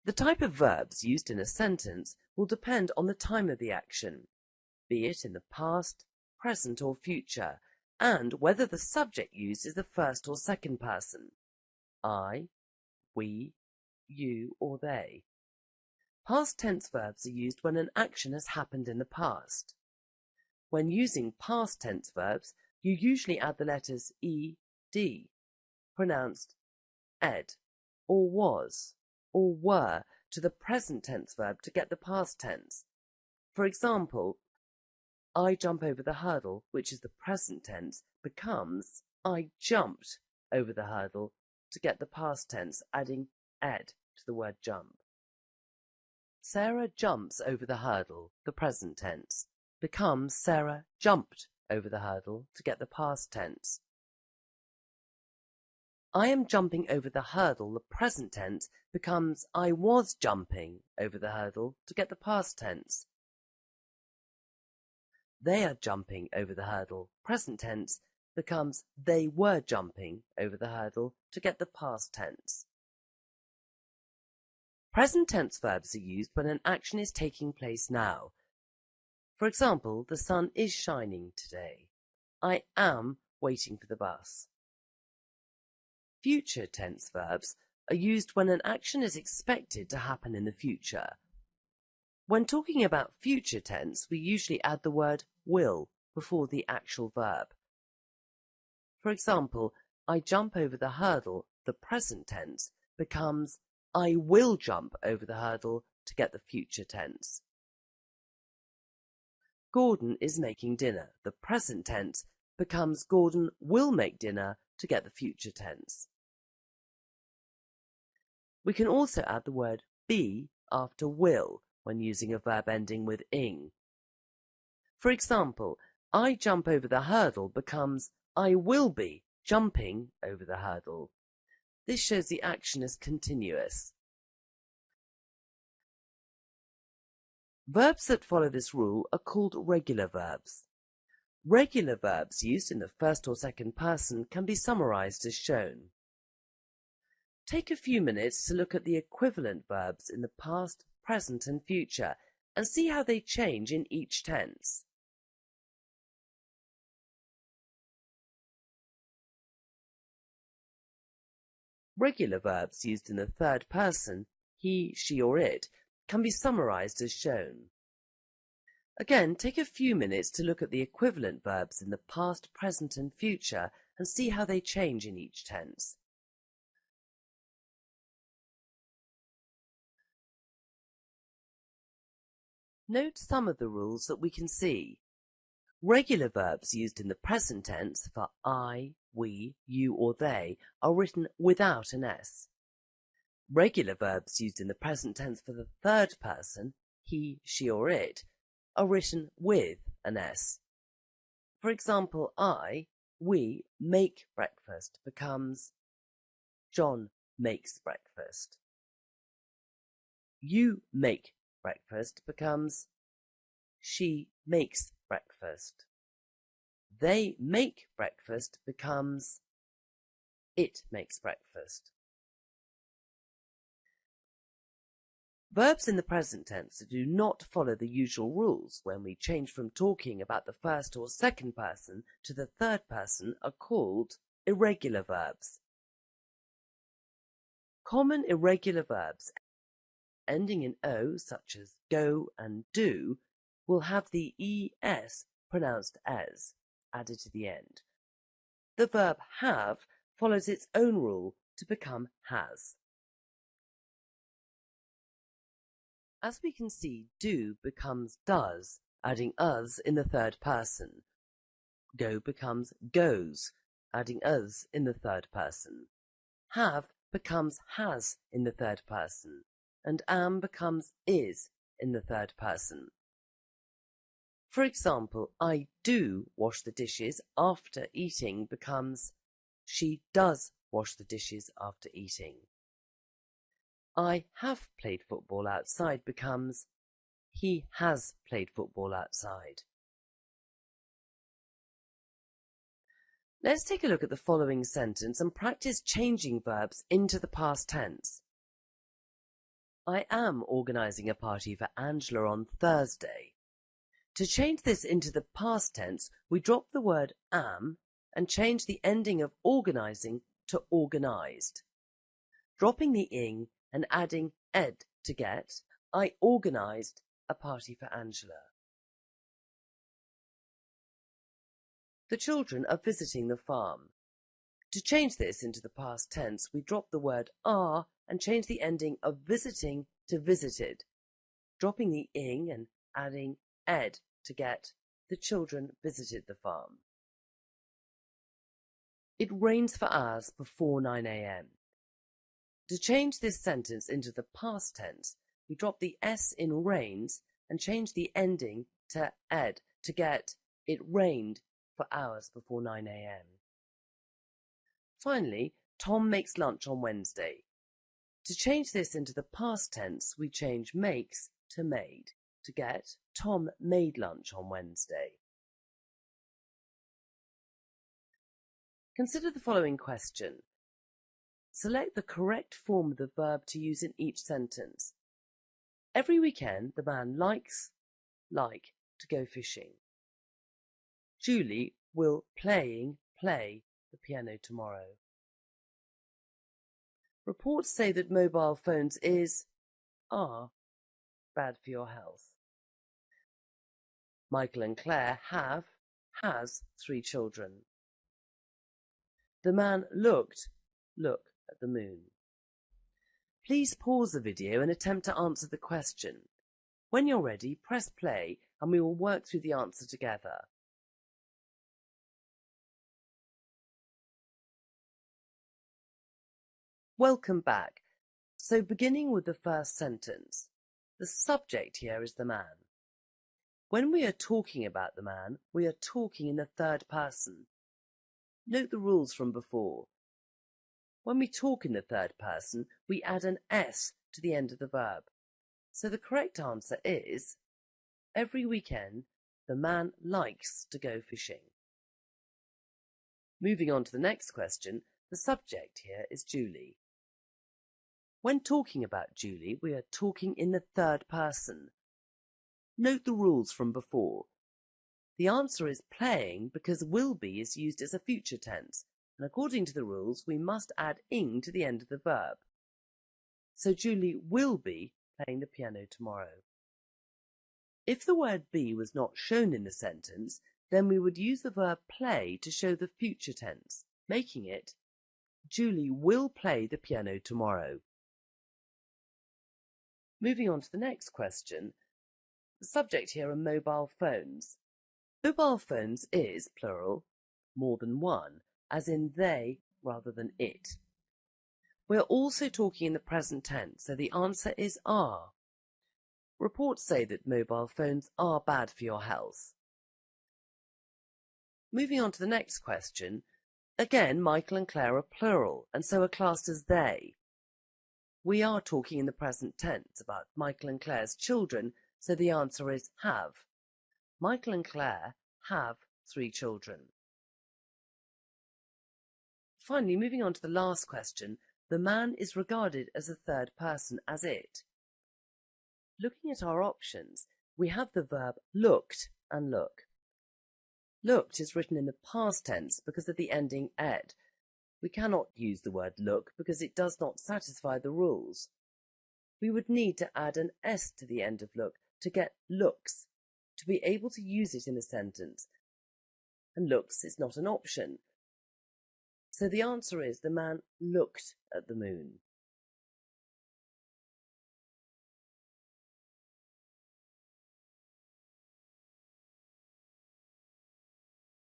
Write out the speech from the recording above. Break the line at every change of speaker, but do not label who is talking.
The type of verbs used in a sentence will depend on the time of the action, be it in the past, present or future, and whether the subject used is the first or second person, I, we, you or they. Past tense verbs are used when an action has happened in the past. When using past tense verbs, you usually add the letters ed, pronounced ed, or was, or were to the present tense verb to get the past tense. For example, I jump over the hurdle, which is the present tense, becomes I jumped over the hurdle to get the past tense, adding ed to the word jump. Sarah jumps over the hurdle, the present tense, becomes Sarah jumped over the hurdle to get the past tense. I am jumping over the hurdle, the present tense, becomes I was jumping over the hurdle to get the past tense. They are jumping over the hurdle, present tense, becomes they were jumping over the hurdle to get the past tense. Present tense verbs are used when an action is taking place now. For example, the sun is shining today. I am waiting for the bus. Future tense verbs are used when an action is expected to happen in the future. When talking about future tense, we usually add the word will before the actual verb. For example, I jump over the hurdle, the present tense, becomes I will jump over the hurdle to get the future tense. Gordon is making dinner. The present tense becomes Gordon will make dinner to get the future tense. We can also add the word be after will when using a verb ending with ing. For example, I jump over the hurdle becomes I will be jumping over the hurdle. This shows the action is continuous. Verbs that follow this rule are called regular verbs. Regular verbs used in the first or second person can be summarized as shown. Take a few minutes to look at the equivalent verbs in the past, present and future and see how they change in each tense. Regular verbs used in the third person, he, she or it, can be summarized as shown. Again, take a few minutes to look at the equivalent verbs in the past, present and future and see how they change in each tense. Note some of the rules that we can see. Regular verbs used in the present tense for I, we, you or they are written without an S. Regular verbs used in the present tense for the third person, he, she or it, are written with an S. For example, we make breakfast becomes John makes breakfast. You make breakfast becomes she makes breakfast. They make breakfast becomes it makes breakfast. Verbs in the present tense that do not follow the usual rules when we change from talking about the first or second person to the third person are called irregular verbs. Common irregular verbs ending in O, such as go and do, will have the es pronounced as added to the end. The verb have follows its own rule to become has. As we can see, do becomes does, adding us in the third person. Go becomes goes, adding us in the third person. Have becomes has in the third person, and am becomes is in the third person. For example, I do wash the dishes after eating becomes she does wash the dishes after eating. I have played football outside becomes he has played football outside. Let's take a look at the following sentence and practice changing verbs into the past tense. I am organising a party for Angela on Thursday. To change this into the past tense, we drop the word am and change the ending of organising to organised. Dropping the ing and adding ed to get, I organised a party for Angela. The children are visiting the farm. To change this into the past tense, we drop the word are and change the ending of visiting to visited, dropping the ing and adding ed to get, the children visited the farm. It rains for hours before 9 a.m. To change this sentence into the past tense, we drop the s in rains and change the ending to ed to get, it rained for hours before 9 a.m. Finally, Tom makes lunch on Wednesday. To change this into the past tense, we change makes to made to get, Tom made lunch on Wednesday. Consider the following question. Select the correct form of the verb to use in each sentence. Every weekend, the man likes to go fishing. Julie will play the piano tomorrow. Reports say that mobile phones are bad for your health. Michael and Claire has 3 children. The man look at the moon. Please pause the video and attempt to answer the question. When you're ready, press play and we will work through the answer together. Welcome back. So beginning with the first sentence, the subject here is the man. When we are talking about the man, we are talking in the third person. Note the rules from before. When we talk in the third person, we add an s to the end of the verb. So the correct answer is, every weekend, the man likes to go fishing. Moving on to the next question, the subject here is Julie. When talking about Julie, we are talking in the third person. Note the rules from before. The answer is playing because will be is used as a future tense, and according to the rules, we must add ing to the end of the verb. So Julie will be playing the piano tomorrow. If the word be was not shown in the sentence, then we would use the verb play to show the future tense, making it, Julie will play the piano tomorrow. Moving on to the next question, the subject here are mobile phones. Mobile phones is, plural, more than one, as in they rather than it. We're also talking in the present tense, so the answer is are. Reports say that mobile phones are bad for your health. Moving on to the next question, again Michael and Claire are plural and so are classed as they. We are talking in the present tense about Michael and Claire's children, so the answer is have. Michael and Claire have 3 children. Finally, moving on to the last question, the man is regarded as a third person, as it. Looking at our options, we have the verb looked and look. Looked is written in the past tense because of the ending ed. We cannot use the word look because it does not satisfy the rules. We would need to add an s to the end of look to get looks, to be able to use it in a sentence. And looks is not an option. So the answer is the man looked at the moon.